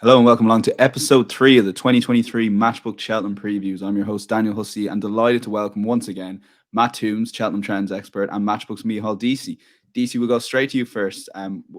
Hello and welcome along to episode 3 of the 2023 Matchbook Cheltenham previews. I'm your host Daniel Hussey and delighted to welcome once again Matt Tombs, Cheltenham Trends expert, and Matchbook's Micheál Deasy. Deasy, we'll go straight to you first.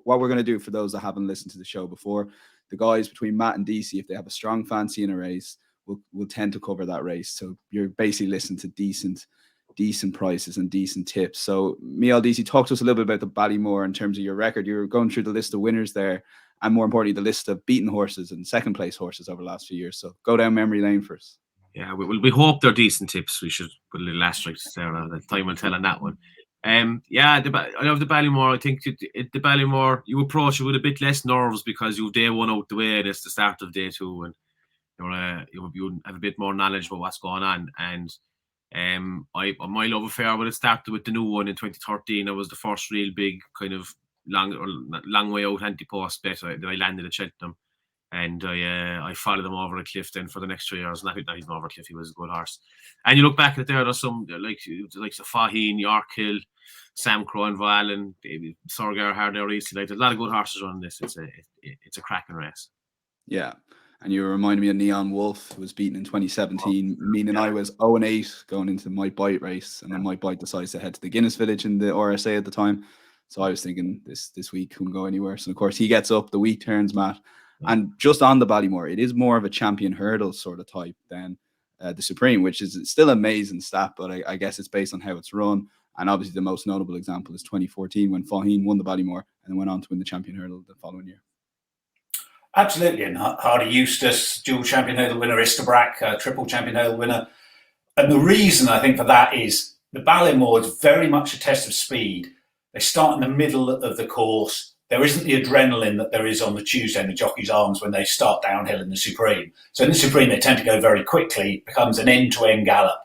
What we're going to do for those that haven't listened to the show before, the guys between Matt and Deasy, if they have a strong fancy in a race, will tend to cover that race. So you're basically listening to decent prices and decent tips. So Micheál Deasy, talk to us a little bit about the Ballymore in terms of your record. You're going through the list of winners there, and more importantly, the list of beaten horses and second place horses over the last few years. So go down memory lane for us. Yeah, we hope they're decent tips. We should put a little asterisk there. The time will tell on that one. I love the Ballymore. I think the Ballymore, you approach it with a bit less nerves because you've day one out the way. It's the start of day two, and you have a bit more knowledge about what's going on. And my love affair with it started with the new one in 2013. It was the first real big kind of long way out anti-post bet that I landed at Cheltenham. And I followed him over a cliff then for the next 3 years. Not even over a cliff, he was a good horse. And you look back at it there's some like the Faheen, York Hill, Sam Crow and Valen, Sir Gerhard there recently. There's a lot of good horses running this. It's a cracking race. Yeah. And you reminded me of Neon Wolf, who was beaten in 2017, meaning I was 0-8 going into my bite race, and then my bite decides to head to the Guinness Village in the RSA at the time. So I was thinking this week couldn't go any worse. And of course he gets up, the week turns, Matt. And just on the Ballymore, it is more of a champion hurdle sort of type than the Supreme, which is still an amazing stat, but I guess it's based on how it's run. And obviously the most notable example is 2014 when Faheen won the Ballymore and then went on to win the champion hurdle the following year. Absolutely, and Hardy Eustace, dual champion hurdle winner, Istabrack, triple champion hurdle winner. And the reason I think for that is the Ballymore is very much a test of speed. They start in the middle of the course. There isn't the adrenaline that there is on the Tuesday in the jockey's arms when they start downhill in the Supreme. So in the Supreme, they tend to go very quickly. It becomes an end-to-end gallop.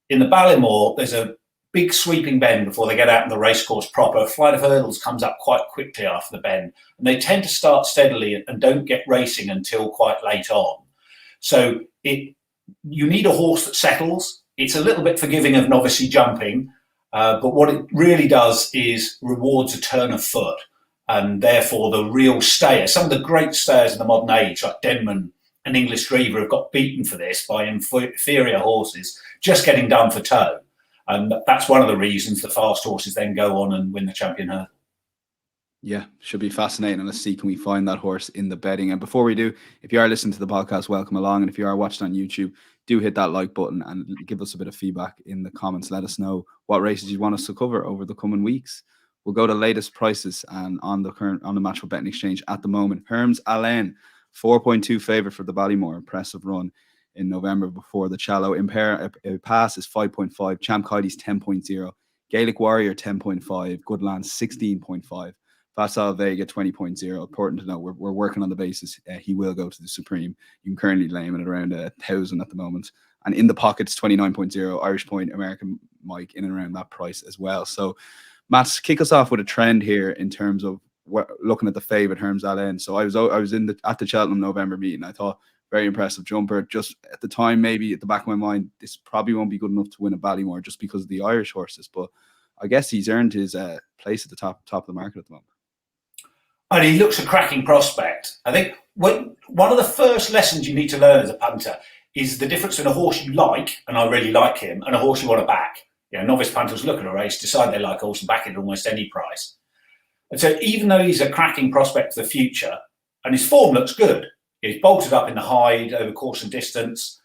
In the Ballymore, there's a big sweeping bend before they get out in the racecourse proper. A flight of hurdles comes up quite quickly after the bend. And they tend to start steadily and don't get racing until quite late on. So you need a horse that settles. It's a little bit forgiving of novice jumping, but what it really does is rewards a turn of foot. And therefore the real stayers, some of the great stayers in the modern age, like Denman and English Dreamer, have got beaten for this by inferior horses just getting done for toe. And that's one of the reasons that fast horses then go on and win the champion hurdle. Yeah, should be fascinating. And let's see, can we find that horse in the betting? And before we do, if you are listening to the podcast, welcome along. And if you are watching on YouTube, do hit that like button and give us a bit of feedback in the comments. Let us know what races you want us to cover over the coming weeks. We'll go to latest prices and on the Matchbook Betting Exchange at the moment. Herms Allen, 4.2 favourite for the Ballymore. Impressive run in November before the Challow. Impair Pass is 5.5. Champ Cody's 10.0. Gaelic Warrior 10.5. Goodland 16.5. Facile Vega 20.0. Important to know, we're working on the basis he will go to the Supreme. You can currently lay him at around 1,000 at the moment. And in the pockets 29.0. Irish Point, American Mike in and around that price as well. So Matt, kick us off with a trend here in terms of looking at the favourite Herms Allen. So I was at the Cheltenham November meeting. I thought very impressive jumper. Just at the time, maybe at the back of my mind, this probably won't be good enough to win a Ballymore just because of the Irish horses. But I guess he's earned his place at the top of the market at the moment. And he looks a cracking prospect. I think one of the first lessons you need to learn as a punter is the difference between a horse you like, and I really like him, and a horse you want to back. Novice punters look at a race, decide they like a horse and back it at almost any price. And so even though he's a cracking prospect for the future, and his form looks good, he's bolted up in the Hyde over course and distance,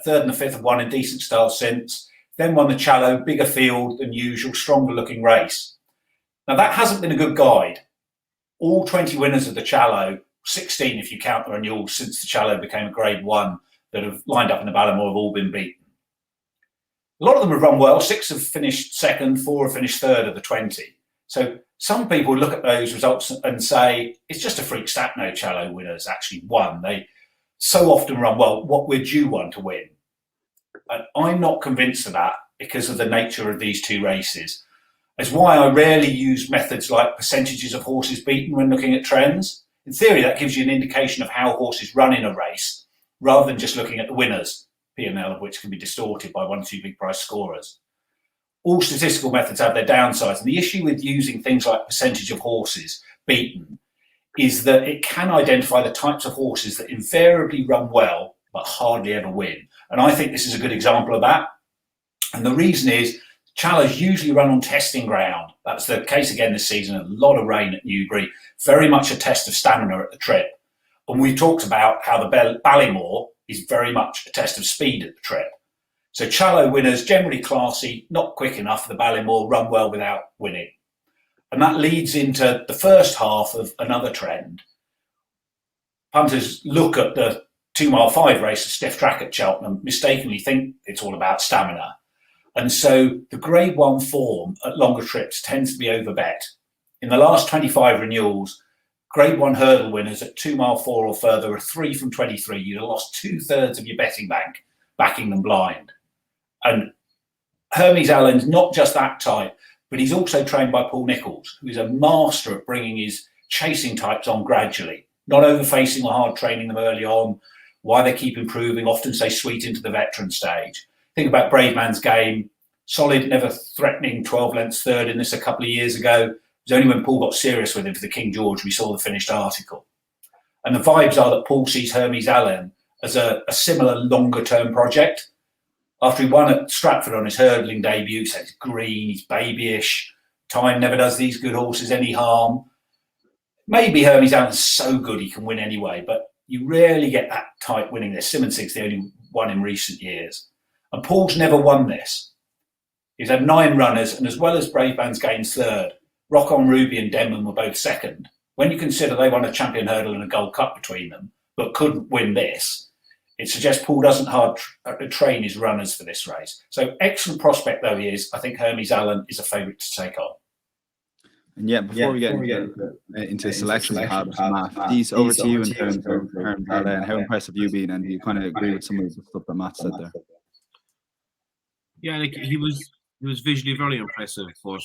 third and the fifth have won in decent style since, then won the Challow, bigger field than usual, stronger looking race. Now that hasn't been a good guide. All 20 winners of the Challow, 16 if you count the renewals since the Challow became a Grade 1 that have lined up in the Ballymore have all been beaten. A lot of them have run well. 6 have finished second, 4 have finished third of the 20. So some people look at those results and say, it's just a freak stat, no Challow winners actually won. They so often run well. What would you want to win? And I'm not convinced of that because of the nature of these two races. That's why I rarely use methods like percentages of horses beaten when looking at trends. In theory, that gives you an indication of how horses run in a race, rather than just looking at the winners, P&L of which can be distorted by 1 or 2 big price scorers. All statistical methods have their downsides. And the issue with using things like percentage of horses beaten is that it can identify the types of horses that invariably run well but hardly ever win. And I think this is a good example of that. And the reason is Challows usually run on testing ground. That's the case again this season. A lot of rain at Newbury, very much a test of stamina at the trip. And we talked about how the Ballymore is very much a test of speed at the trip. So Challow winners, generally classy, not quick enough for the Ballymore, run well without winning. And that leads into the first half of another trend. Punters look at the 2 mile 5 race, a stiff track at Cheltenham, mistakenly think it's all about stamina. And so the Grade 1 form at longer trips tends to be overbet. In the last 25 renewals, Grade 1 hurdle winners at 2 mile 4 or further are 3 from 23. You'd have lost 2/3 of your betting bank backing them blind. And Hermes Allen's not just that type, but he's also trained by Paul Nicholls, who's a master at bringing his chasing types on gradually, not overfacing or hard training them early on, why they keep improving, often say sweet into the veteran stage. Think about Brave Man's Game, solid, never threatening 12 lengths third in this a couple of years ago. It was only when Paul got serious with him for the King George we saw the finished article. And the vibes are that Paul sees Hermes Allen as a similar longer term project. After he won at Stratford on his hurdling debut, he said he's green, he's babyish, time never does these good horses any harm. Maybe Hermes Allen's so good he can win anyway, but you rarely get that type winning this. Simonsig's the only one in recent years. And Paul's never won this. He's had 9 runners, and as well as Brave Man's Game's third, Rock on Ruby and Denman were both second. When you consider they won a champion hurdle and a Gold Cup between them, but couldn't win this, it suggests Paul doesn't hard train his runners for this race. So excellent prospect though he is, I think Hermes Allen is a favourite to take on. And yeah, before we get into selection, Matt, these over to you in terms of Hermes Allen. How impressive have you been, and do you kind of agree with some of the stuff that Matt said there? Yeah, like he was visually very impressive, but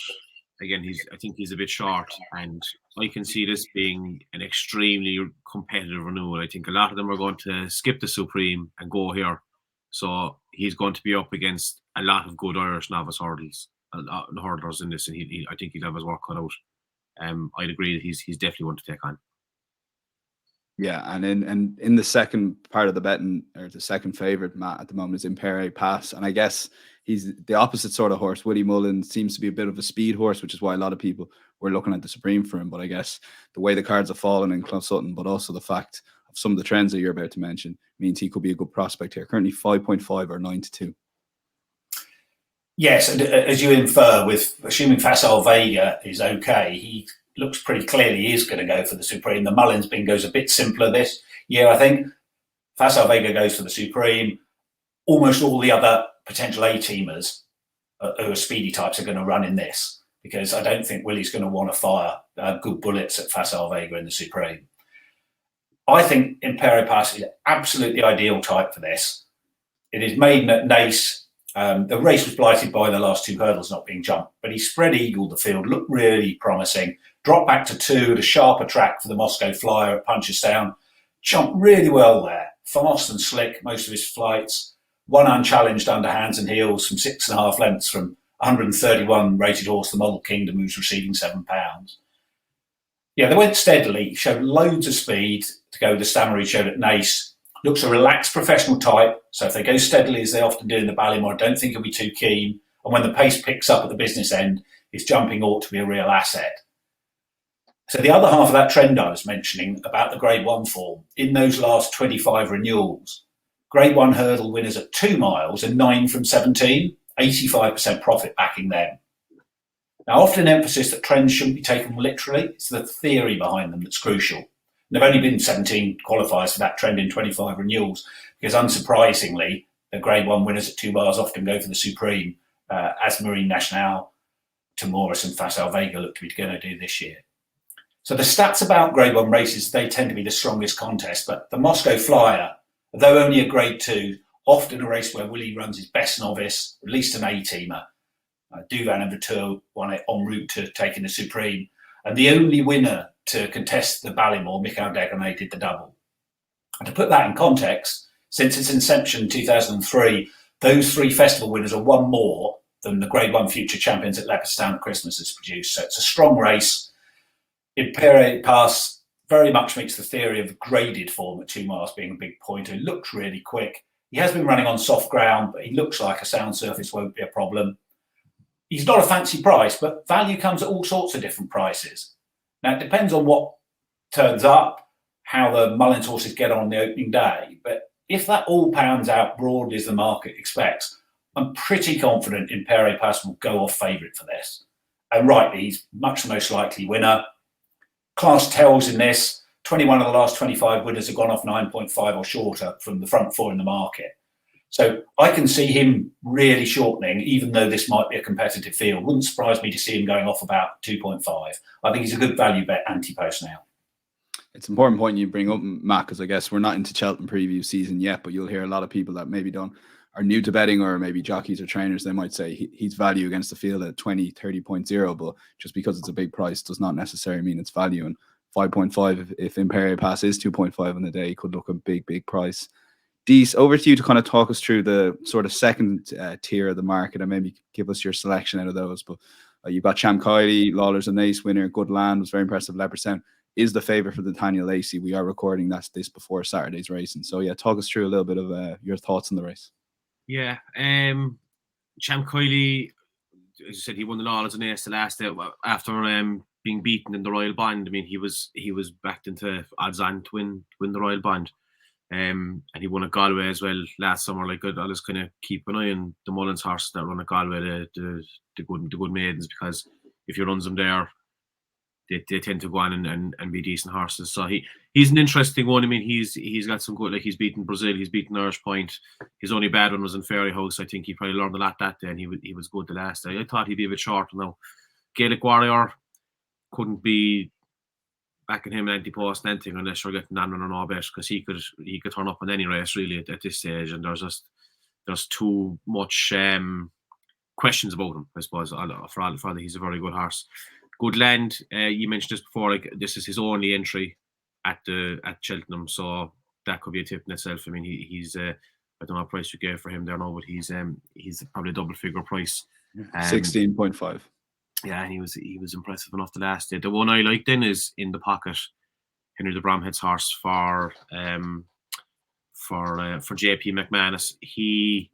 again, I think he's a bit short, and I can see this being an extremely competitive renewal. I think a lot of them are going to skip the Supreme and go here, so he's going to be up against a lot of good Irish novice hurdlers in this, and I think he'll have his work cut out. I'd agree that he's definitely one to take on. Yeah, and in the second part of the betting, or the second favourite, Matt, at the moment is Impere Pass, and I guess he's the opposite sort of horse. Willie Mullins seems to be a bit of a speed horse, which is why a lot of people were looking at the Supreme for him. But I guess the way the cards have fallen in Clough Sutton, but also the fact of some of the trends that you're about to mention, means he could be a good prospect here. Currently 5.5 or 9-2. Yes, and as you infer, with assuming Facile Vega is okay, he looks pretty clearly he is going to go for the Supreme. The Mullins bingo's a bit simpler this year, I think. Facile Vega goes for the Supreme. Almost all the other potential A-teamers who are speedy types are going to run in this, because I don't think Willie's going to want to fire good bullets at Facile Vega in the Supreme. I think Impere Pass is absolutely ideal type for this. It is maiden at Naas. The race was blighted by the last 2 hurdles not being jumped, but he spread eagled the field, looked really promising. Dropped back to 2 at a sharper track for the Moscow Flyer at Punchestown. Jumped really well there, fast and slick most of his flights. Won unchallenged under hands and heels from 6.5 lengths from 131 rated horse, the Model Kingdom, who's receiving £7. Yeah, they went steadily, showed loads of speed to go with the stamina he showed at Naas. Looks a relaxed professional type, so if they go steadily as they often do in the Ballymore, I don't think he'll be too keen. And when the pace picks up at the business end, his jumping ought to be a real asset. So the other half of that trend I was mentioning about the Grade 1 form, in those last 25 renewals, Grade 1 hurdle winners at 2 miles are 9 from 17, 85% profit backing them. Now, often emphasis that trends shouldn't be taken literally. It's the theory behind them that's crucial. And there have only been 17 qualifiers for that trend in 25 renewals, because unsurprisingly, the Grade 1 winners at 2 miles often go for the Supreme, as Marine Nationale, Timorous and Facile Vega look to be going to do this year. So the stats about Grade 1 races, they tend to be the strongest contest, but the Moscow Flyer, though only a Grade 2, often a race where Willie runs his best novice, at least an A-teamer. Duvan and Vautour won it en route to taking the Supreme. And the only winner to contest the Ballymore, Micheál Deasy, did the double. And to put that in context, since its inception in 2003, those 3 festival winners are 1 more than the Grade 1 future champions at Leopardstown at Christmas has produced. So it's a strong race. Impere Pass, very much meets the theory of graded form at 2 miles being a big pointer. He looks really quick. He has been running on soft ground, but he looks like a sound surface won't be a problem. He's not a fancy price, but value comes at all sorts of different prices. Now, it depends on what turns up, how the Mullins horses get on the opening day. But if that all pans out broadly as the market expects, I'm pretty confident Impere Pass will go off favourite for this. And rightly, he's much the most likely winner. Class tells in this. 21 of the last 25 winners have gone off 9.5 or shorter from the front four in the market. So I can see him really shortening, even though this might be a competitive field. Wouldn't surprise me to see him going off about 2.5. I think he's a good value bet anti-post now. It's an important point you bring up, Matt, because I guess we're not into Cheltenham preview season yet, but you'll hear a lot of people that maybe are new to betting, or maybe jockeys or trainers. They might say he's value against the field at 20, 30.0, but just because it's a big price does not necessarily mean it's value. And 5.5, if Imperial Pass is 2.5 on the day, could look a big, big price. Dees, over to you to kind of talk us through the sort of second tier of the market and maybe give us your selection out of those. But you've got Cham Kylie, Lawler's an ace winner, Good Land was very impressive, Leopardstown is the favourite for the Daniel Lacey. We are recording this before Saturday's racing. So yeah, talk us through a little bit of your thoughts on the race. Yeah, Cham Kylie, as you said, he won the Lawler's an ace the last day after being beaten in the Royal Band. I mean, he was backed into odds on to win the Royal Band. And he won at Galway as well last summer. Like, I'll just kind of keep an eye on the Mullins horses that run at Galway, the good maidens, because if he runs them there, they tend to go on and be decent horses. So he's an interesting one. I mean, he's got some good, like, he's beaten Brazil, he's beaten Irish Point. His only bad one was in Fairy House. I think he probably learned a lot that day, and he was good the last day. I thought he'd be a bit short now. Gaelic Warrior couldn't be backing him in anti-post and anything unless you're getting on or no bet, because he could turn up in any race really at this stage, and there's too much questions about him, I suppose. For all that, he's a very good horse. Good Land, you mentioned this before, like, this is his only entry at Cheltenham, so that could be a tip in itself. I mean, he's I don't know what price you gave for him there now, but he's probably a double figure price. 16.5. Yeah, and he was impressive enough the last day. The one I like then is In the Pocket, Henry de Bromhead's horse for JP McManus. He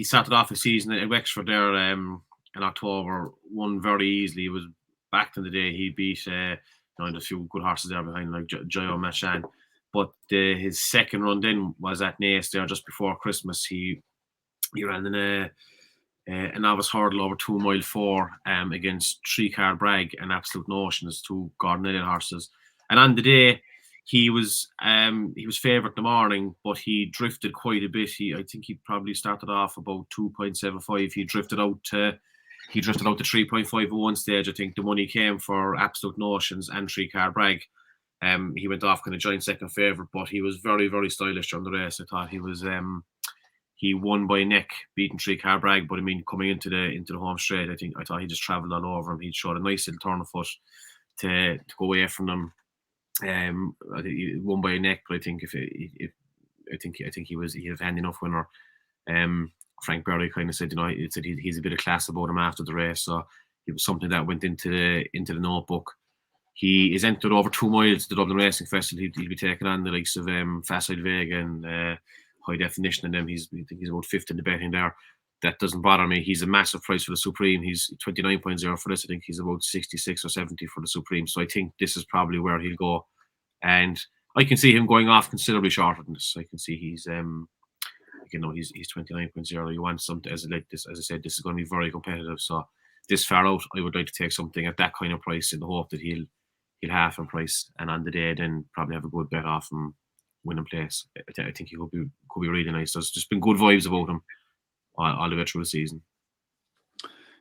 started off his season at Wexford there in October, won very easily. He was backed in the day. He beat there's a few good horses there behind, like Joyo Machan. But his second run then was at Naas there just before Christmas. He ran in a novice hurdle over 2 mile 4 against 3-Card Bragg and Absolute Notions, 2 Gordon Elliott horses. And on the day, he was favourite in the morning, but he drifted quite a bit. I think he probably started off about 2.75. He drifted out to 3.5 at one stage. I think the money came for Absolute Notions and 3-Card Bragg. He went off kind of joint second favourite, but he was very, very stylish during the race. I thought he was. He won by neck, beating 3-Card Bragg, but I mean, coming into the home straight, I thought he just travelled all over him. He showed a nice little turn of foot to go away from them. I think he won by a neck, but I think I think he was a handy enough winner. Frank Berry kind of said, he's a bit of class about him after the race, so it was something that went into the notebook. He is entered over 2 miles to the Dublin Racing Festival. He'll be taking on the likes of Facile Vega and High Definition in them. I think he's about 5th in the betting there. That doesn't bother me. He's a massive price for the Supreme. He's 29.0 for this. I think he's about 66 or 70 for the Supreme. So I think this is probably where he'll go. And I can see him going off considerably shorter than this. I can see he's 29.0. You want something as I said, this is going to be very competitive. So this far out, I would like to take something at that kind of price in the hope that he'll half in price, and on the day then probably have a good bet off him, win in place. I think he could be really nice. There's just been good vibes about him all the way through the season.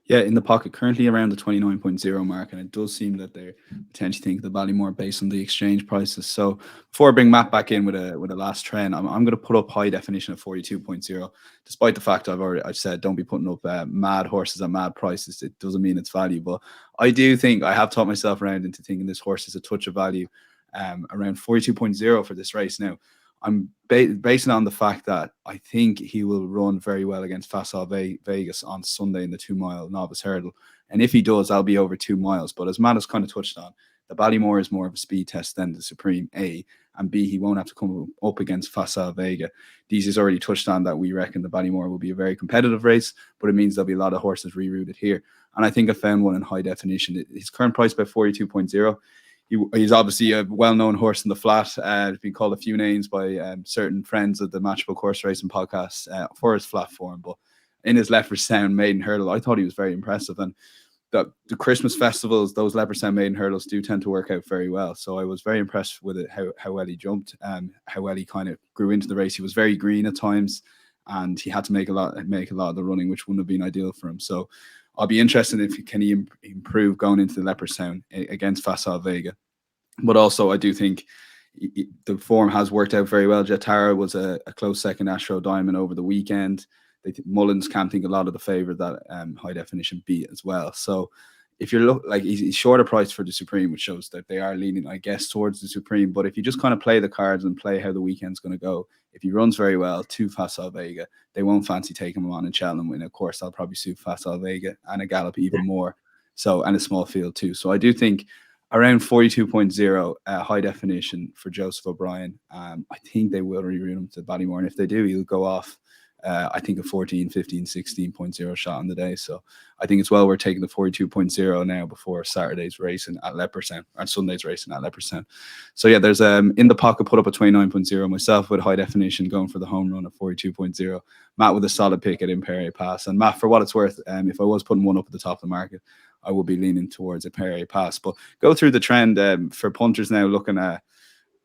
Yeah, In the Pocket currently around the 29.0 mark, and it does seem that they're potentially thinking the Ballymore based on the exchange prices. So before I bring Matt back in with a last trend, I'm going to put up High Definition at 42.0. Despite the fact I've said don't be putting up mad horses at mad prices, it doesn't mean it's value. But I do think I have taught myself around into thinking this horse is a touch of value, around 42.0 for this race. Now, I'm basing it on the fact that I think he will run very well against Facile Vegas on Sunday in the 2 mile novice hurdle. And if he does, I'll be over 2 miles. But as Matt has kind of touched on, The Ballymore is more of a speed test than the Supreme, A, and B, he won't have to come up against Facile Vega. Deasy's already touched on that. We reckon the Ballymore will be a very competitive race, but it means there'll be a lot of horses rerouted here. And I think I found one in high definition. His current price by 42.0. He's obviously a well-known horse in the flat. He's been called a few names by certain friends of the Matchbook Horse Racing podcast for his flat form. But in his Leopardstown maiden hurdle, I thought he was very impressive. And the Christmas festivals, those Leopardstown maiden hurdles do tend to work out very well. So I was very impressed with it, how well he jumped, how well he kind of grew into the race. He was very green at times, and he had to make a lot of the running, which wouldn't have been ideal for him. So I'll be interested if he improve going into the Leopardstown against Facile Vega. But also, I do think the form has worked out very well. Jatara was a close second Astro Diamond over the weekend. Mullins can't think a lot of the favourite that high definition beat as well. So if you're he's shorter price for the Supreme, which shows that they are leaning, I guess, towards the Supreme. But if you just kind of play the cards and play how the weekend's going to go, if he runs very well to Facile Vega, they won't fancy taking him on in Cheltenham. And of course, I'll probably suit Facile Vega and a gallop even more. So, and a small field too. So I do think around 42.0 high definition for Joseph O'Brien. I think they will reroute him to Ballymore. And if they do, he'll go off, I think, a 14, 15, 16.0 shot on the day. So I think it's well worth taking the 42.0 now before Saturday's racing at Leopardstown, and Sunday's racing at Leopardstown. So yeah, there's in the pocket put up a 29.0, myself with high definition going for the home run at 42.0, Matt with a solid pick at Imperial Pass. And Matt, for what it's worth, if I was putting one up at the top of the market, I would be leaning towards Imperial Pass. But go through the trend for punters now, looking at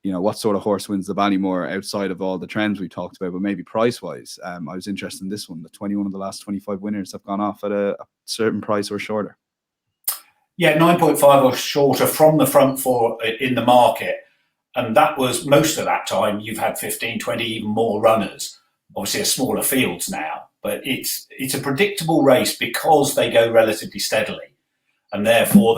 what sort of horse wins the Ballymore outside of all the trends we talked about, but maybe price-wise. I was interested in this one. The 21 of the last 25 winners have gone off at a certain price or shorter. Yeah, 9.5 or shorter from the front four in the market. And that was most of that time. You've had 15, 20, even more runners. Obviously, a smaller fields now. But it's a predictable race because they go relatively steadily. And therefore,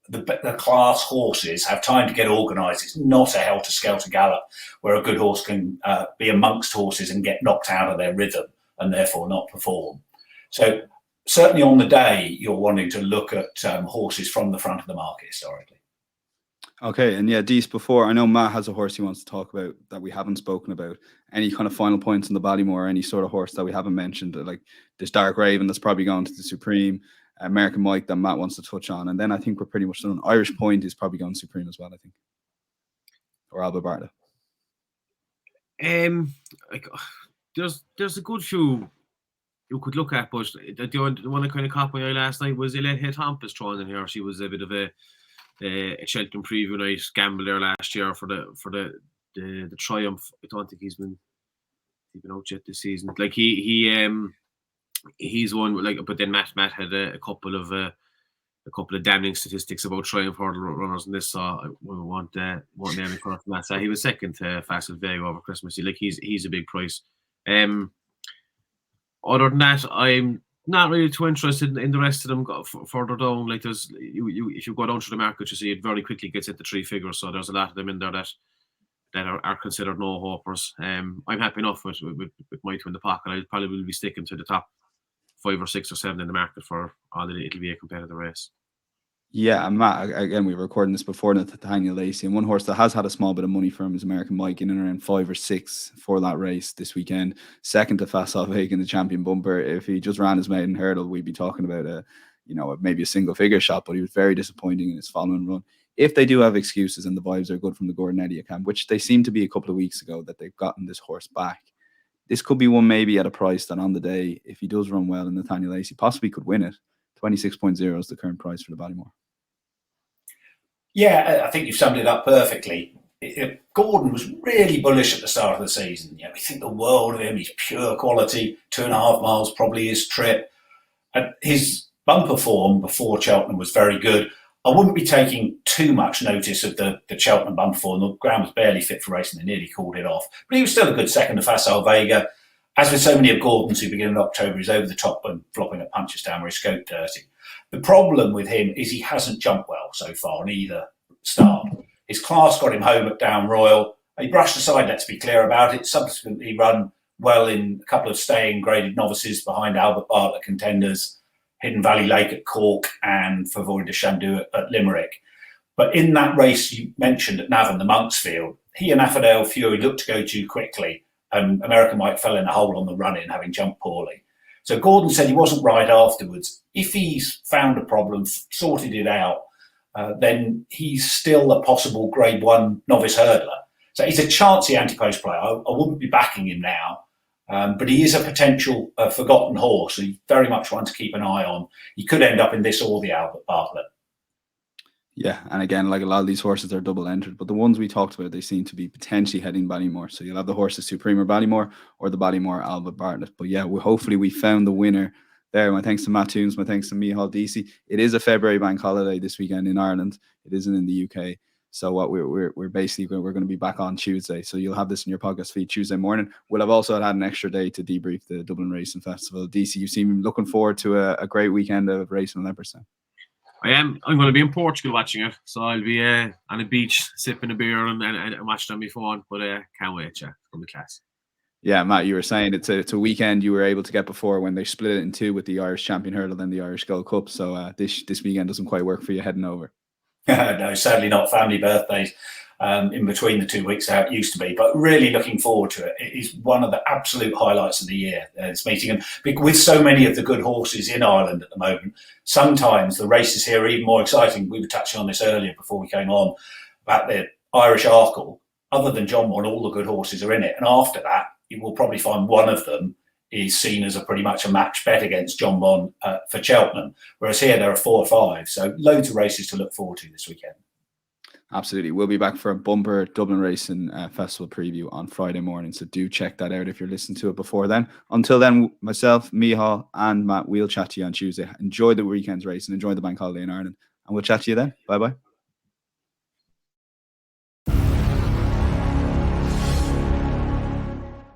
the class horses have time to get organised. It's not a helter-skelter gallop where a good horse can be amongst horses and get knocked out of their rhythm and therefore not perform. So certainly on the day, you're wanting to look at horses from the front of the market historically. Okay, and yeah, Dees, before, I know Matt has a horse he wants to talk about that we haven't spoken about. Any kind of final points on the Ballymore, any sort of horse that we haven't mentioned, like this Dark Raven that's probably going to the Supreme, American Mike that Matt wants to touch on, and then I think we're pretty much done. Irish Point is probably going Supreme as well, I think, or Alba Barta. There's a good few you could look at, but the one that kind of caught my eye last night was Elaine Hay-Thompson thrown in here. She was a bit of a Cheltenham preview night gamble there last year for the Triumph. I don't think he's been out yet this season. Like he's one, but then Matt had a couple of damning statistics about Triumph hurdle runners, and this I won't name it for Matt. So he was second to Facile Vega over Christmas. He's a big price. Other than that, I'm not really too interested in the rest of them further down. Like if you go down to the market, you see it very quickly gets into three figures. So there's a lot of them in there that are considered no hopers. I'm happy enough with my two in the pocket. I probably will be sticking to the top 5 or 6 or 7 in the market for all that it'll be a competitive race. Yeah, and Matt, again, we were recording this before Nathaniel Lacey, and one horse that has had a small bit of money for him is American Mike, in and around 5 or 6 for that race this weekend. Second to Facile Vega in the champion bumper. If he just ran his maiden hurdle, we'd be talking about maybe a single figure shot, but he was very disappointing in his following run. If they do have excuses and the vibes are good from the Gordon Elliott camp, which they seem to be a couple of weeks ago that they've gotten this horse back, this could be one maybe at a price that on the day, if he does run well and Nathaniel Lacey possibly could win it, 26.0 is the current price for the Ballymore. Yeah, I think you've summed it up perfectly. Gordon was really bullish at the start of the season. We think the world of him. He's pure quality, 2.5 miles, probably his trip. His bumper form before Cheltenham was very good. I wouldn't be taking too much notice of the Cheltenham bumper form. The ground was barely fit for racing. They nearly called it off. But he was still a good second to Facile Vega. As with so many of Gordon's who begin in October, he's over the top and flopping at Punchestown where he scoped dirty. The problem with him is he hasn't jumped well so far on either start. His class got him home at Down Royal. He brushed aside, let's be clear about it. Subsequently run well in a couple of staying graded novices behind Albert Bartlett contenders, Hidden Valley Lake at Cork and Favori de Chandu at Limerick. But in that race you mentioned at Navan, the Monksfield, he and Affordale Fury looked to go too quickly, and American Mike fell in a hole on the run-in, having jumped poorly. So Gordon said he wasn't right afterwards. If he's found a problem, sorted it out, then he's still a possible Grade 1 novice hurdler. So he's a chancy anti-post player. I wouldn't be backing him now, but he is a potential forgotten horse. He's very much one to keep an eye on. He could end up in this or the Albert Bartlett. Yeah, and again, like a lot of these horses are double entered, but the ones we talked about, they seem to be potentially heading Ballymore. So you'll have the horses Supreme Ballymore or the Ballymore Albert Bartlett. But yeah, hopefully we found the winner there. My thanks to Matt Tombs, my thanks to Micheál Deasy. It is a February bank holiday this weekend in Ireland. It isn't in the UK. So what we're basically we're going to be back on Tuesday. So you'll have this in your podcast feed Tuesday morning. We'll have also had an extra day to debrief the Dublin Racing Festival. DC, you seem looking forward to a great weekend of racing in Leopardstown. I am. I'm going to be in Portugal watching it, so I'll be on a beach sipping a beer and watching on my phone. But can't wait, yeah, it's going to be class. Yeah, Matt, you were saying it's a weekend you were able to get before when they split it in two with the Irish Champion Hurdle and the Irish Gold Cup. So this weekend doesn't quite work for you heading over. No, sadly not. Family birthdays in between the 2 weeks how it used to be, but really looking forward to it. It is one of the absolute highlights of the year, this meeting. And with so many of the good horses in Ireland at the moment, sometimes the races here are even more exciting. We were touching on this earlier before we came on about the Irish Arkle. Other than John Mon, all the good horses are in it. And after that, you will probably find one of them is seen as a pretty much a match bet against John Mon for Cheltenham. Whereas here there are 4 or 5. So loads of races to look forward to this weekend. Absolutely. We'll be back for a bumper Dublin Racing Festival preview on Friday morning. So do check that out if you're listening to it before then. Until then, myself, Micheál and Matt, we'll chat to you on Tuesday. Enjoy the weekend's race and enjoy the bank holiday in Ireland. And we'll chat to you then. Bye-bye.